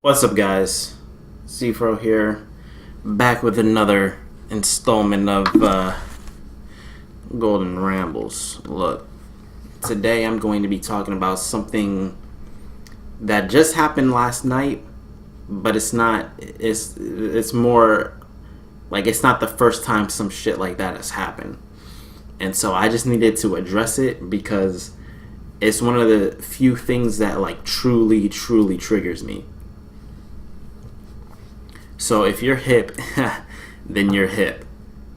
What's up, guys? C-Fro here, back with another installment of Golden Rambles. Look, today I'm going to be talking about something that just happened last night, but it's more like it's not the first time some shit like that has happened. And so I just needed to address it because it's one of the few things that like truly triggers me. So if you're hip, then you're hip.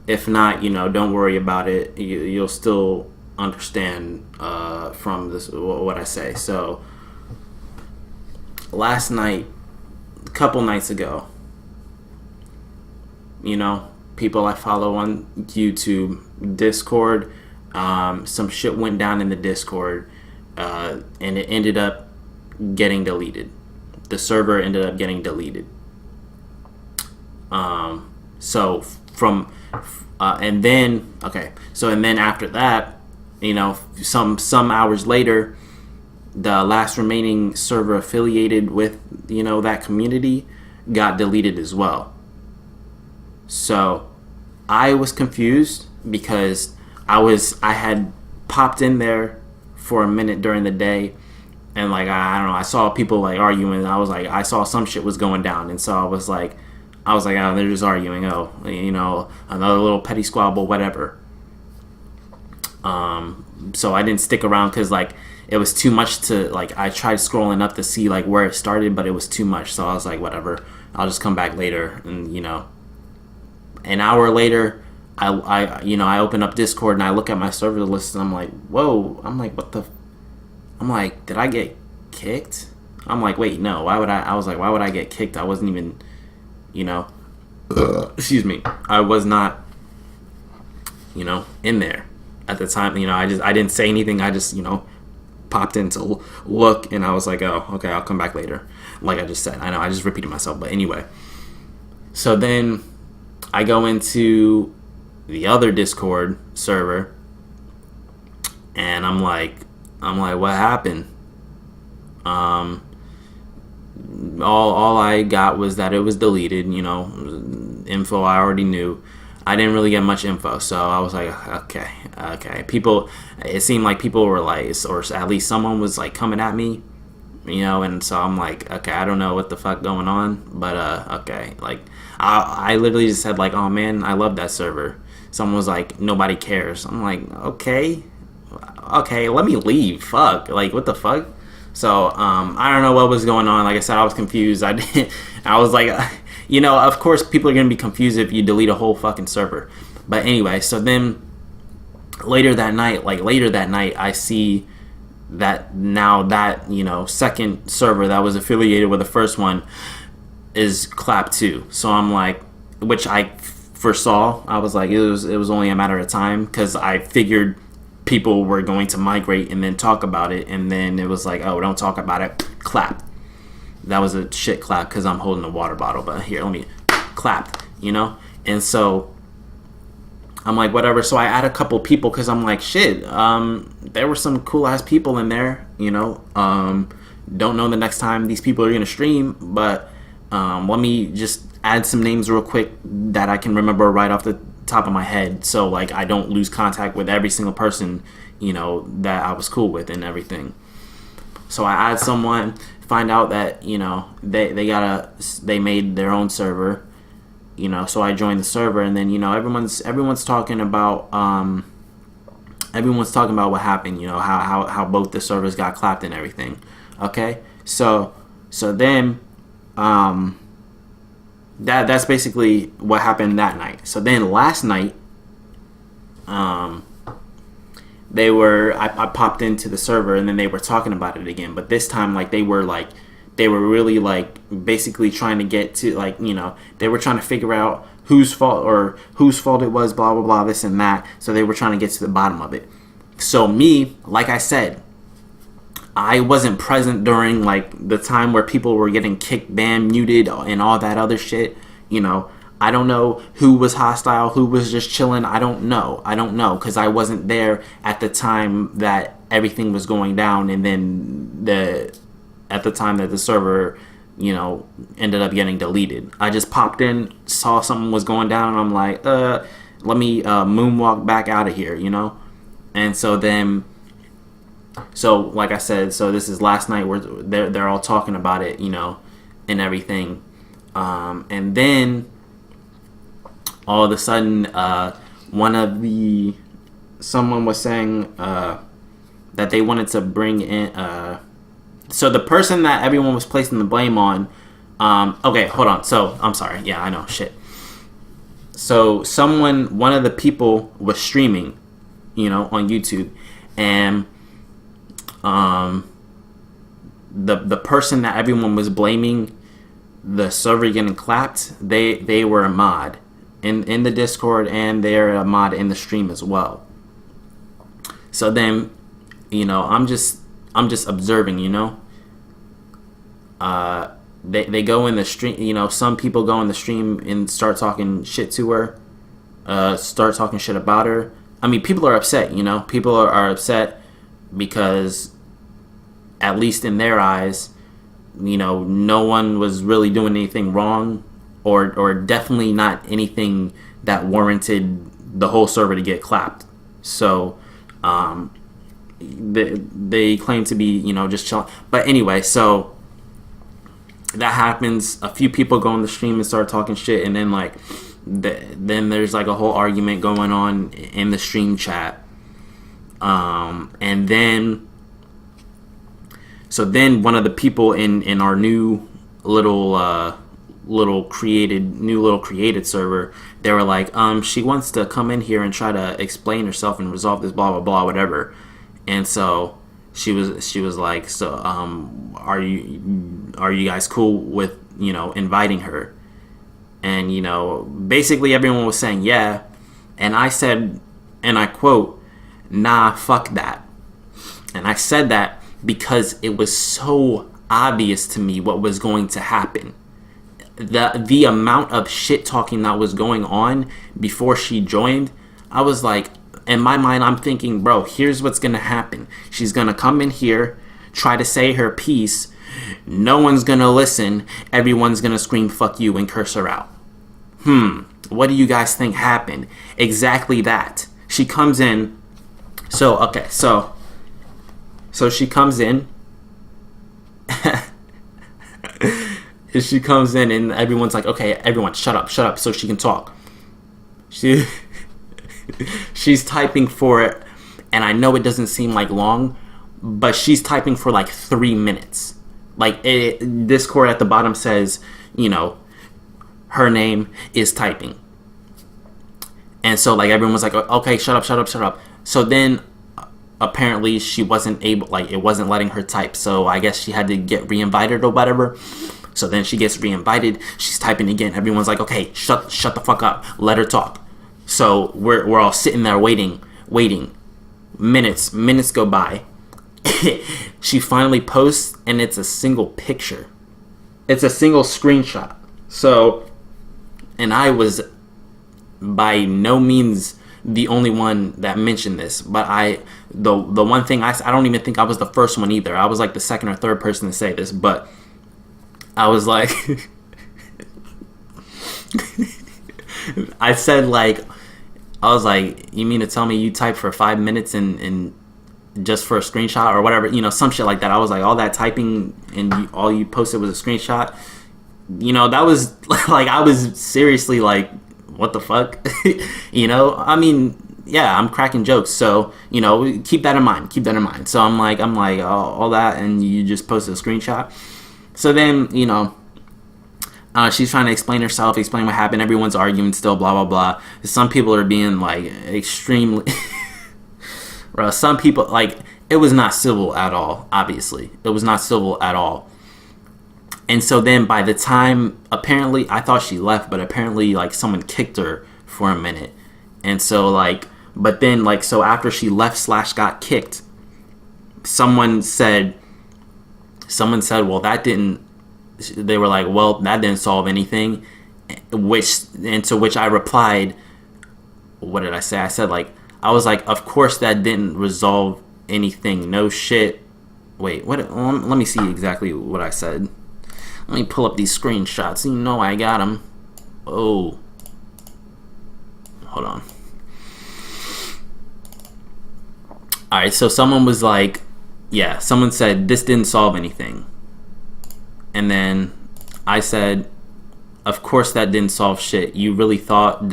If not, don't worry about it. You'll still understand from this what I say. So last night, a couple nights ago, people I follow on YouTube, Discord, some shit went down in the Discord, and it ended up getting deleted. The server ended up getting deleted. So then after that, some hours later, the last remaining server affiliated with, that community got deleted as well. So I was confused because I had popped in there for a minute during the day, and like I don't know, I saw people like arguing. I saw some shit was going down, and so I was like, oh, they're just arguing. Oh, another little petty squabble, whatever. So I didn't stick around because like it was too much to like. I tried scrolling up to see like where it started, but it was too much. So I was like, whatever. I'll just come back later, and an hour later, I open up Discord and I look at my server list and I'm like, whoa. I'm like, I'm like, did I get kicked? I'm like, wait, no. Why would I get kicked? I wasn't even, excuse me. I was not, in there at the time. I didn't say anything. I just, popped in to look, and I was like, oh, okay, I'll come back later. Like I just said. I know, I just repeated myself. But anyway. So then I go into the other Discord server, and I'm like, what happened? All I got was that it was deleted. Info I already knew. I didn't really get much info, so I was like, okay. It seemed like people were like, or at least someone was like coming at me, and so I'm like, okay, I don't know what the fuck going on, but okay, like I literally just said like, oh man, I love that server. Someone was like, nobody cares. I'm like, okay, let me leave. Fuck, like what the fuck? So I don't know what was going on. Like I said, I was confused. I was like, of course people are gonna be confused if you delete a whole fucking server. But anyway, so then later that night, I see that now that second server that was affiliated with the first one is clapped too. So I'm like, which I foresaw. I was like, it was only a matter of time because I figured people were going to migrate and then talk about it, and then it was like, oh, don't talk about it, clap. That was a shit clap because I'm holding a water bottle, but here, let me clap, and so I'm like, whatever. So I add a couple people because I'm like, shit, there were some cool ass people in there, don't know the next time these people are gonna stream, but let me just add some names real quick that I can remember right off the top of my head, so like I don't lose contact with every single person that I was cool with and everything. So I add someone, find out that they made their own server, so I joined the server, and then everyone's talking about what happened, how both the servers got clapped and everything. Okay, so then that's basically what happened that night. So then last night, I popped into the server, and then they were talking about it again. But this time, like they were really like basically trying to get to like they were trying to figure out whose fault it was, blah blah blah, this and that. So they were trying to get to the bottom of it. So me, like I said, I wasn't present during like the time where people were getting kicked, banned, muted, and all that other shit. I don't know who was hostile, who was just chilling. I don't know because I wasn't there at the time that everything was going down, and then at the time that the server, ended up getting deleted. I just popped in, saw something was going down, and I'm like, let me moonwalk back out of here, And so then, like I said, so this is last night where they're all talking about it, and everything. And then all of a sudden, someone was saying that they wanted to bring in. So the person that everyone was placing the blame on. Okay, hold on. So I'm sorry. Yeah, I know. Shit. So one of the people was streaming, on YouTube, and the person that everyone was blaming the server getting clapped, they were a mod in the Discord, and they're a mod in the stream as well. So then, I'm just observing, they go in the stream, some people go in the stream and start talking shit to her, start talking shit about her. I mean, people are upset, people are upset because, at least in their eyes, no one was really doing anything wrong, or definitely not anything that warranted the whole server to get clapped. So, they claim to be, just chilling. But anyway, so that happens. A few people go on the stream and start talking shit, and then then there's like a whole argument going on in the stream chat. And then, so then one of the people in our new little created server, they were like, she wants to come in here and try to explain herself and resolve this blah blah blah whatever. And so she was like, so are you guys cool with inviting her? And basically everyone was saying yeah, and I said, and I quote, nah, fuck that. And I said that because it was so obvious to me what was going to happen. The amount of shit talking that was going on before she joined, I was like, in my mind, I'm thinking, bro, here's what's gonna happen. She's gonna come in here, try to say her piece. No one's gonna listen. Everyone's gonna scream "fuck you" and curse her out. What do you guys think happened? Exactly that. She comes in. So okay, so she comes in. She comes in and everyone's like, okay, everyone, shut up, so she can talk. She's typing for it, and I know it doesn't seem like long, but she's typing for like 3 minutes. Like, Discord at the bottom says, her name is typing. And so like everyone was like, okay, shut up. So then apparently she wasn't able, like it wasn't letting her type, so I guess she had to get re-invited or whatever. So then she gets re-invited, she's typing again, everyone's like, okay, shut the fuck up, let her talk. So we're all sitting there waiting. Minutes go by. She finally posts, and it's a single picture. It's a single screenshot. So, and I was by no means the only one that mentioned this, but the one thing I don't even think I was the first one either. I was like the second or third person to say this, but I was like, I said I was like, you mean to tell me you typed for 5 minutes and just for a screenshot or whatever, some shit like that. I was like, all that typing and all you posted was a screenshot. That was like, I was seriously like, what the fuck? I mean, yeah, I'm cracking jokes, so keep that in mind. So I'm like, all that, and you just posted a screenshot. So then she's trying to explain herself, explain what happened. Everyone's arguing still, blah blah blah. Some people are being like extremely bro, some people, like, it was not civil at all. Obviously it was not civil at all. And so then by the time, apparently, I thought she left, but apparently, like, someone kicked her for a minute. And so, like, but then, like, so after she left / got kicked, someone said, well, they were like, well, that didn't solve anything. To which I replied, what did I say? I said, like, I was like, of course that didn't resolve anything. No shit. Wait, what? Let me see exactly what I said. Let me pull up these screenshots. You know I got them. Oh. Hold on. Alright, so someone was like, yeah, someone said, this didn't solve anything. And then I said, of course that didn't solve shit. You really thought ...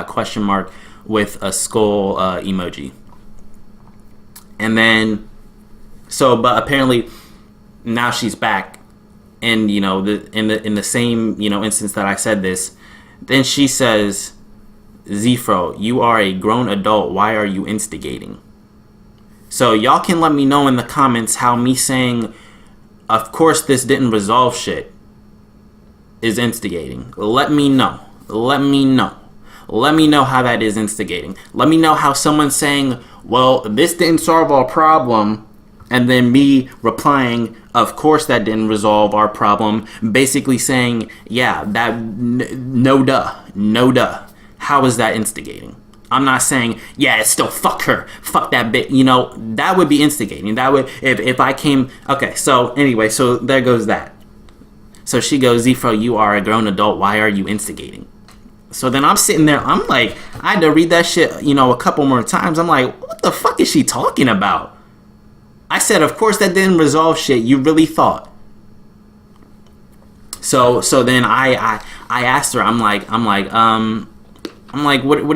question mark with a skull emoji. And then, so, but apparently now she's back. And, you know, in the same, you know, instance that I said this, then she says, Zfro, you are a grown adult. Why are you instigating? So y'all can let me know in the comments how me saying, of course this didn't resolve shit, is instigating. Let me know. Let me know. Let me know how that is instigating. Let me know how someone saying, well, this didn't solve our problem, and then me replying, of course that didn't resolve our problem, basically saying, yeah, that, no duh. How is that instigating? I'm not saying, yeah, it's still fuck her, fuck that bitch. You know, that would be instigating. That would, if I came, okay, so anyway, so there goes that. So she goes, Zfro, you are a grown adult, why are you instigating? So then I'm sitting there, I'm like, I had to read that shit, you know, a couple more times. I'm like, what the fuck is she talking about? I said, of course that didn't resolve shit, you really thought. So then I asked her, I'm like, what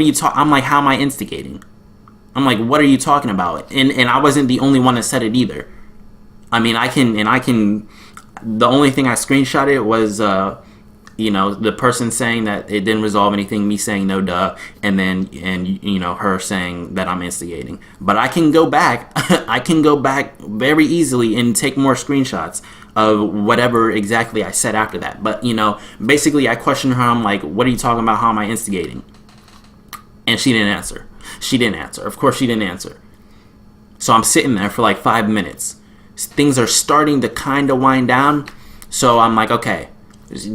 are you talking? I'm like, how am I instigating? I'm like, what are you talking about? And I wasn't the only one that said it either. I mean, I can. The only thing I screenshotted was, you know, the person saying that it didn't resolve anything, me saying no duh, and you know, her saying that I'm instigating. But I can go back. I can go back very easily and take more screenshots of whatever exactly I said after that. But, you know, basically I questioned her. I'm like, what are you talking about? How am I instigating? And she didn't answer. She didn't answer. Of course she didn't answer. So I'm sitting there for like 5 minutes. Things are starting to kind of wind down. So I'm like, okay,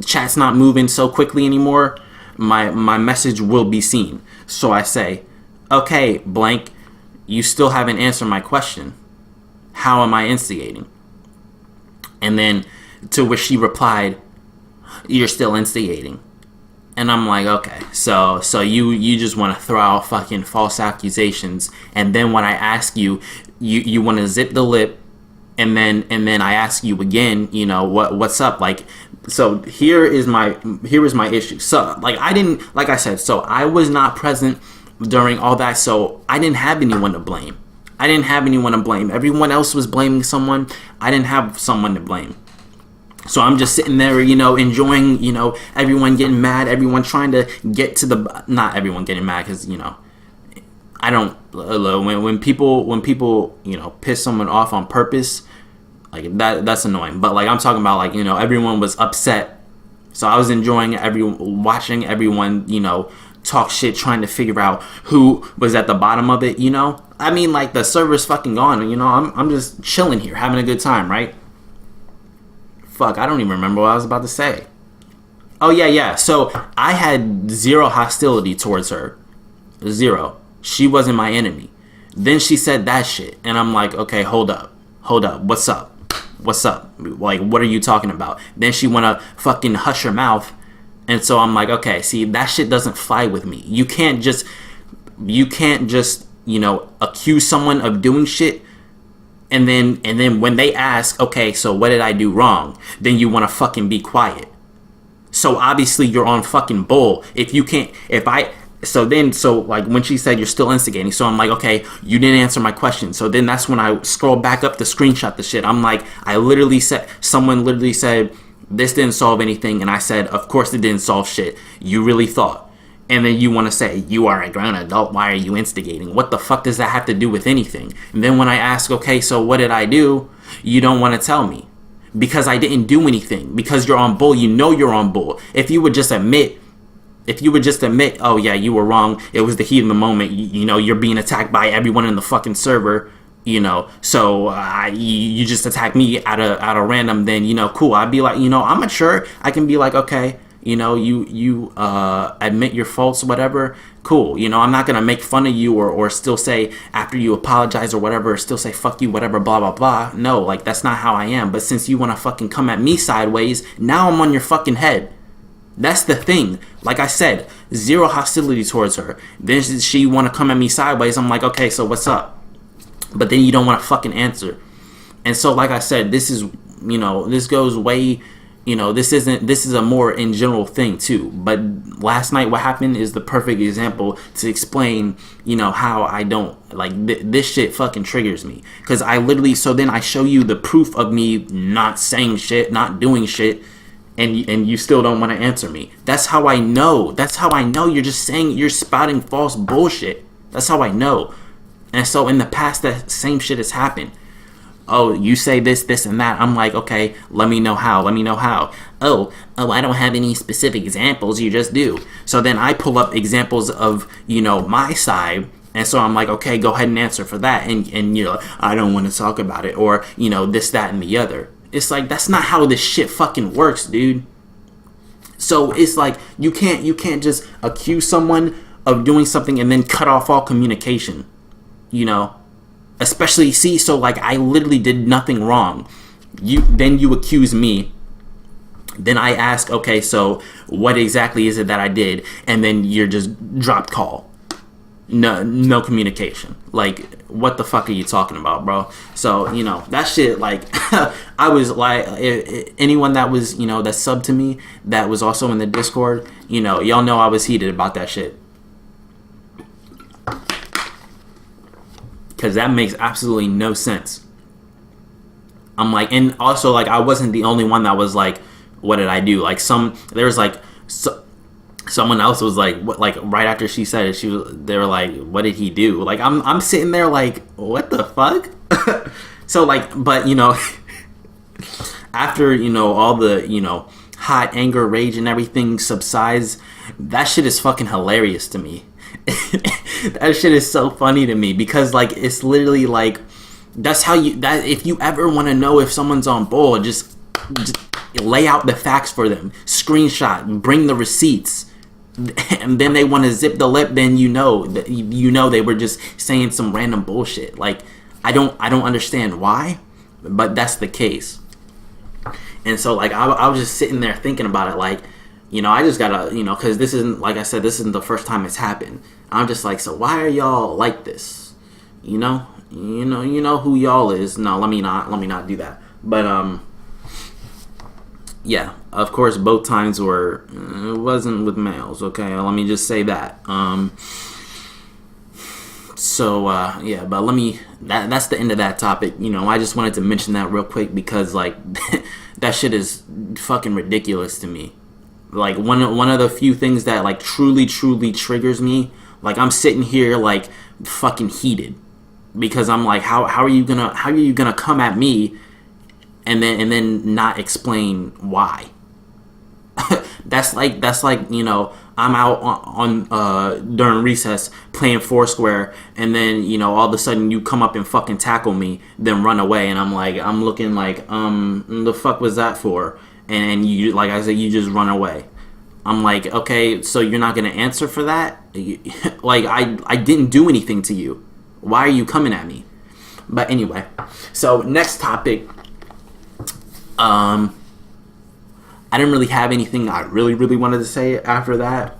chat's not moving so quickly anymore. My message will be seen. So I say, okay, blank, you still haven't answered my question. How am I instigating? And then to which she replied, you're still instigating. And I'm like, okay, so you just want to throw out fucking false accusations, and then when I ask you, you want to zip the lip, and then I ask you again, you know, what's up? Like, so here is my issue. So like I said, so I was not present during all that, so I didn't have anyone to blame. Everyone else was blaming someone. I didn't have someone to blame. So I'm just sitting there, you know, enjoying, you know, everyone getting mad, everyone trying to get to the, not everyone getting mad, because, you know, I don't, when people, you know, piss someone off on purpose, like that's annoying. But like I'm talking about, like, you know, everyone was upset. So I was enjoying watching everyone, you know, talk shit, trying to figure out who was at the bottom of it, you know. I mean, like, the server's fucking gone, you know, I'm just chilling here, having a good time, right? Fuck, I don't even remember what I was about to say. Oh, yeah. So I had zero hostility towards her. Zero. She wasn't my enemy. Then she said that shit. And I'm like, okay, hold up. What's up? Like, what are you talking about? Then she want to fucking hush her mouth. And so I'm like, okay, see, that shit doesn't fly with me. You can't just, you know, accuse someone of doing shit. And then when they ask, okay, so what did I do wrong? Then you want to fucking be quiet. So obviously you're on fucking bull. So like when she said you're still instigating, so I'm like, okay, you didn't answer my question. So then that's when I scroll back up to screenshot the shit. I'm like, someone literally said, this didn't solve anything. And I said, of course it didn't solve shit. You really thought. And then you want to say, you are a grown adult, why are you instigating? What the fuck does that have to do with anything? And then when I ask, okay, so what did I do? You don't want to tell me. Because I didn't do anything. Because you're on bull, you know you're on bull. If you would just admit, oh yeah, you were wrong, it was the heat of the moment, you know, you're being attacked by everyone in the fucking server, you know, so you just attack me at a random, then, you know, cool, I'd be like, you know, I'm mature, I can be like, okay, you admit your faults, whatever, cool. I'm not gonna make fun of you or still say after you apologize or whatever, still say fuck you, whatever, blah blah blah. No, like that's not how I am. But since you wanna fucking come at me sideways, now I'm on your fucking head. That's the thing. Like I said, zero hostility towards her. Then she wanna come at me sideways. I'm like, okay, so what's up? But then you don't wanna fucking answer. And so, like I said, this is, this goes way, this is a more in general thing too. But last night, what happened is the perfect example to explain, how I don't, like, this shit fucking triggers me. Because I literally, so then I show you the proof of me not saying shit, not doing shit, and you still don't want to answer me. That's how I know. That's how I know you're just saying, you're spouting false bullshit. That's how I know. And so in the past, that same shit has happened. Oh, you say this, and that. I'm like, okay, let me know how. Oh, I don't have any specific examples. You just do. So then I pull up examples of, my side. And so I'm like, okay, go ahead and answer for that. And I don't want to talk about it. Or, this, that, and the other. It's like, that's not how this shit fucking works, dude. So it's like, you can't just accuse someone of doing something and then cut off all communication. Especially, so like I literally did nothing wrong. Then you accuse me. Then I ask, okay, so what exactly is it that I did? And then you're just dropped call. No communication. Like, what the fuck are you talking about, bro? So, that shit, like, I was like, anyone that was, that subbed to me, that was also in the Discord, y'all know I was heated about that shit. Because that makes absolutely no sense. I'm like, and also, like, I wasn't the only one that was like, what did I do? Like, there was like, someone else was like, what, like, right after she said it, they were like, what did he do? Like, I'm sitting there like, what the fuck? So, like, but, after, all the, hot anger, rage, and everything subsides, that shit is fucking hilarious to me. That shit is so funny to me because, like, it's literally like, that's how if you ever want to know if someone's on bull, just lay out the facts for them, screenshot, bring the receipts, and then they want to zip the lip, then they were just saying some random bullshit. Like, I don't understand why, but that's the case. And so, like, I was just sitting there thinking about it, like, I just gotta, because this isn't, like I said, this isn't the first time it's happened. I'm just like, so why are y'all like this? You know who y'all is. No, let me not do that. But yeah, of course, both times it wasn't with males. Okay, let me just say that. So yeah, but that's the end of that topic. I just wanted to mention that real quick because, like, that shit is fucking ridiculous to me. Like, one of the few things that, like, truly triggers me. Like, I'm sitting here, like, fucking heated because I'm like, how are you gonna come at me and then not explain why? that's like I'm out on during recess playing Foursquare, and then all of a sudden you come up and fucking tackle me, then run away, and I'm looking like, the fuck was that for? And you, like I said, you just run away. I'm like, okay, so you're not gonna answer for that? Like, I didn't do anything to you. Why are you coming at me? But anyway, so next topic. I didn't really have anything I really wanted to say after that.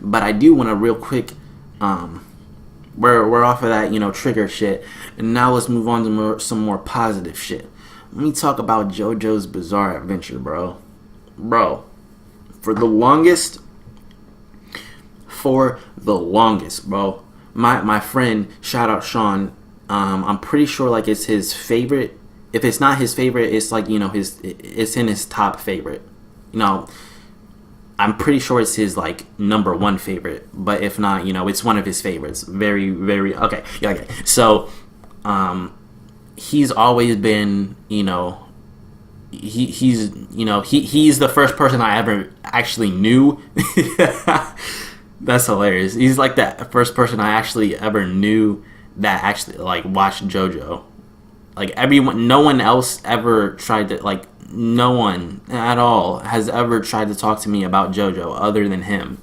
But I do want to real quick. We're off of that, trigger shit, and now let's move on to some more positive shit. Let me talk about JoJo's Bizarre Adventure, bro. For the longest, bro. My friend, shout out Sean. I'm pretty sure, like, it's his favorite. If it's not his favorite, it's like, it's in his top favorite. I'm pretty sure it's his, like, number one favorite. But if not, it's one of his favorites. Very, very okay. Yeah, okay. So, he's always been, he's the first person I ever actually knew. That's hilarious. He's like that first person I actually ever knew that actually, like, watched JoJo. Like, no one else ever tried to, like, no one at all has ever tried to talk to me about JoJo other than him.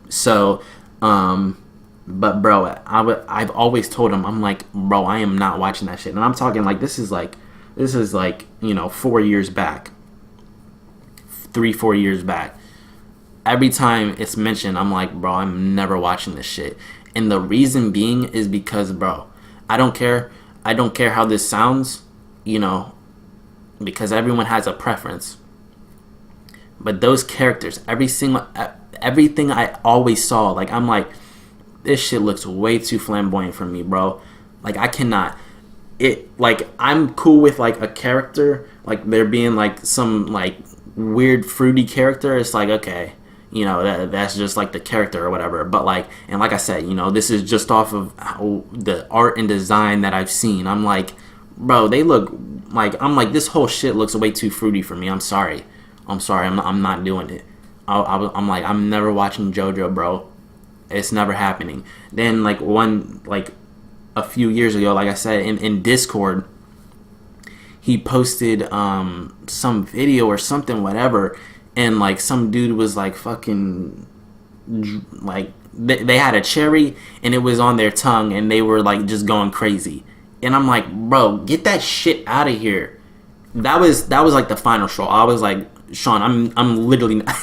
So, but bro, I've always told him, I'm like, bro, I am not watching that shit. And I'm talking like, this is like, 4 years back. 3-4 years back. Every time it's mentioned, I'm like, bro, I'm never watching this shit. And the reason being is because, bro, I don't care how this sounds, because everyone has a preference. But those characters, everything I always saw, like, I'm like, this shit looks way too flamboyant for me, bro. Like, I cannot. I'm cool with, like, a character, like, there being, like, some, like, weird fruity character. It's like, okay, that's just, like, the character or whatever. But, like, and like I said, this is just off of the art and design that I've seen. I'm like, bro, they look like, this whole shit looks way too fruity for me. I'm sorry. I'm not doing it. I'm like, I'm never watching JoJo, bro. It's never happening. Then, like, a few years ago, like I said, in Discord, he posted some video or something, whatever, and, like, some dude was, like, fucking, like, they had a cherry, and it was on their tongue, and they were, like, just going crazy. And I'm like, bro, get that shit out of here. That was like the final straw. I was like, Sean, I'm literally not.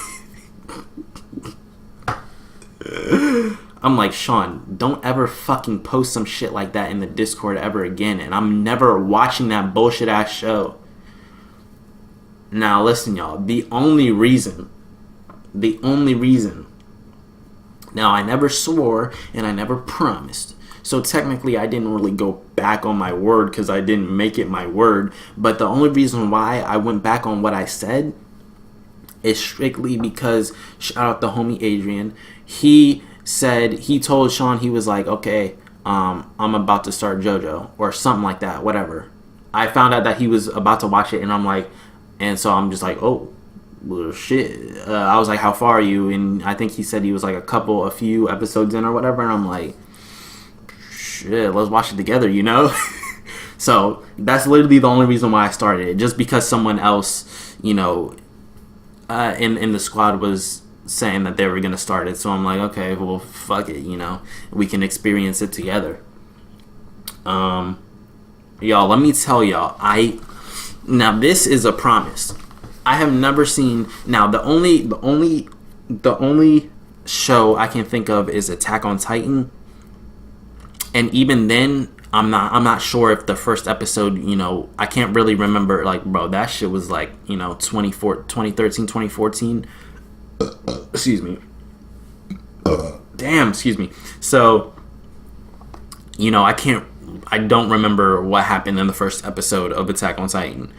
I'm like, Sean, don't ever fucking post some shit like that in the Discord ever again, and I'm never watching that bullshit ass show. Now listen, y'all, the only reason, now I never swore and I never promised, so technically I didn't really go back on my word because I didn't make it my word, but the only reason why I went back on what I said is strictly because, shout out the homie Adrian, he told Sean, he was like, okay, I'm about to start JoJo or something like that, whatever. I found out that he was about to watch it, and I'm like, and so I'm just like, oh, well, shit. I was like, how far are you? And I think he said he was like a few episodes in or whatever, and I'm like, shit, let's watch it together, So that's literally the only reason why I started it, just because someone else, in the squad was saying that they were gonna start it. So I'm like, okay, well, fuck it, we can experience it together. Y'all, let me tell y'all, now this is a promise. I have never seen. Now the only show I can think of is Attack on Titan, and even then, I'm not sure if the first episode, I can't really remember. Like, bro, that shit was like, 2013, 2014. Excuse me. Damn, excuse me. So, I don't remember what happened in the first episode of Attack on Titan.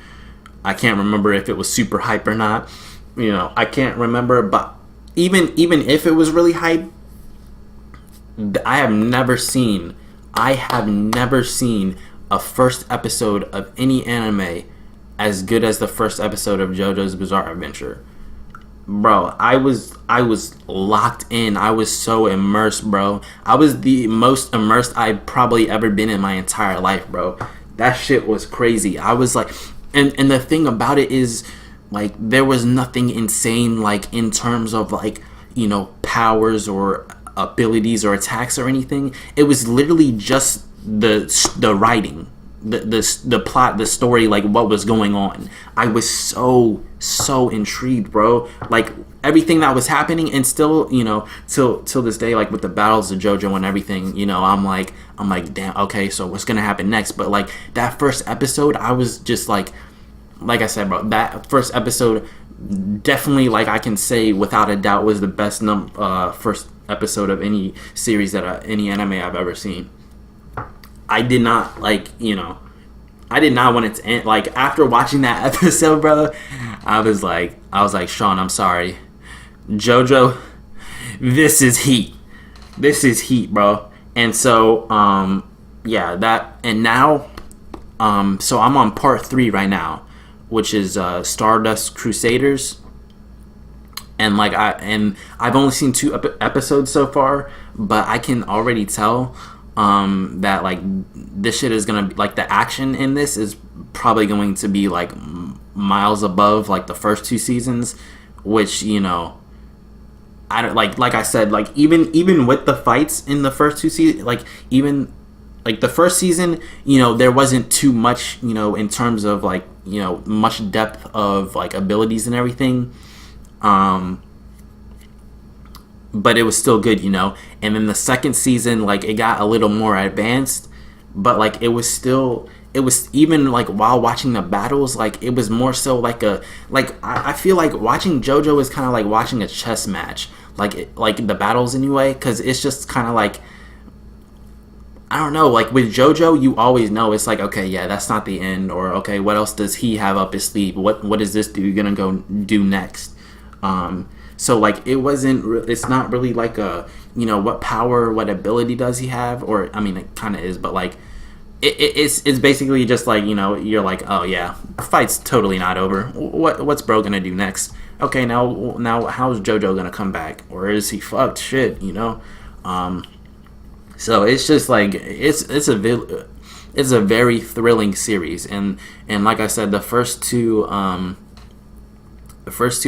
I can't remember if it was super hype or not. I can't remember, but even if it was really hype, I have never seen a first episode of any anime as good as the first episode of JoJo's Bizarre Adventure. Bro, I was locked in. I was so immersed, bro. I was the most immersed I've probably ever been in my entire life, bro. That shit was crazy. I was like, and the thing about it is, like, there was nothing insane, like, in terms of, like, powers or abilities or attacks or anything. It was literally just the writing, the plot, the story, like what was going on. I was so intrigued, bro. Like everything that was happening, and still, till this day, like with the battles of JoJo and everything, I'm like, damn, okay, so what's gonna happen next? But like that first episode, I was just like I said, bro, that first episode definitely, like, I can say without a doubt, was the best first episode of any series any anime I've ever seen. I did not want it to end. Like, after watching that episode, bro, I was like, Sean, I'm sorry, JoJo, this is heat, bro. And so, yeah, that, and now, so I'm on part 3 right now, which is Stardust Crusaders. And like I've only seen 2 episodes so far, but I can already tell that like this shit is gonna be, like, the action in this is probably going to be like miles above like the first two seasons, which I don't like I said, like even with the fights in the first two seasons, like even like the first season, there wasn't too much, in terms of like, much depth of like abilities and everything. But it was still good, and then the second season, like it got a little more advanced, but like it was even like while watching the battles, like it was more so like I feel like watching JoJo is kind of like watching a chess match, like the battles anyway, because it's just kind of like, I don't know, like with JoJo, you always know it's like, okay, yeah, that's not the end, or okay, what else does he have up his sleeve? What is this dude gonna go do next? So like it's not really like a, what power, what ability does he have, or I mean it kind of is, but like it's basically just like, you're like, oh yeah, the fight's totally not over. What's bro gonna do next? Okay, now how's JoJo gonna come back, or is he fucked? Shit, So it's just like it's a very thrilling series, and like I said, the first two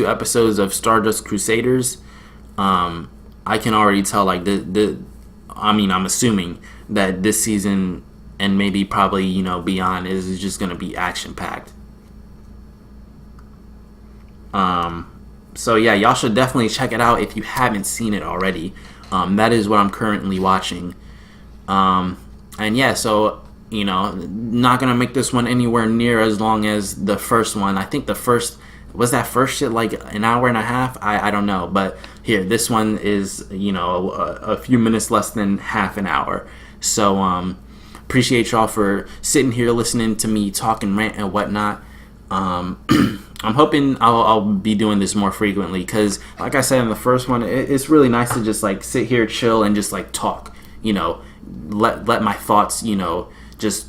episodes of Stardust Crusaders, I can already tell, like I'm assuming that this season and maybe probably beyond is just gonna be action packed. So yeah, y'all should definitely check it out if you haven't seen it already. That is what I'm currently watching. And yeah, so not gonna make this one anywhere near as long as the first one. I think the first shit like an hour and a half. I don't know, but here, this one is a few minutes less than half an hour. So appreciate y'all for sitting here listening to me talk and rant and whatnot. I'm hoping I'll be doing this more frequently, because like I said in the first one, it's really nice to just like sit here, chill, and just like talk, let my thoughts, just,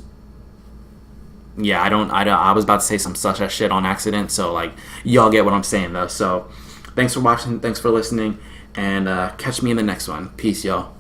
yeah, I was about to say some such a shit on accident, so like y'all get what I'm saying though. So thanks for watching, thanks for listening, and catch me in the next one. Peace, y'all.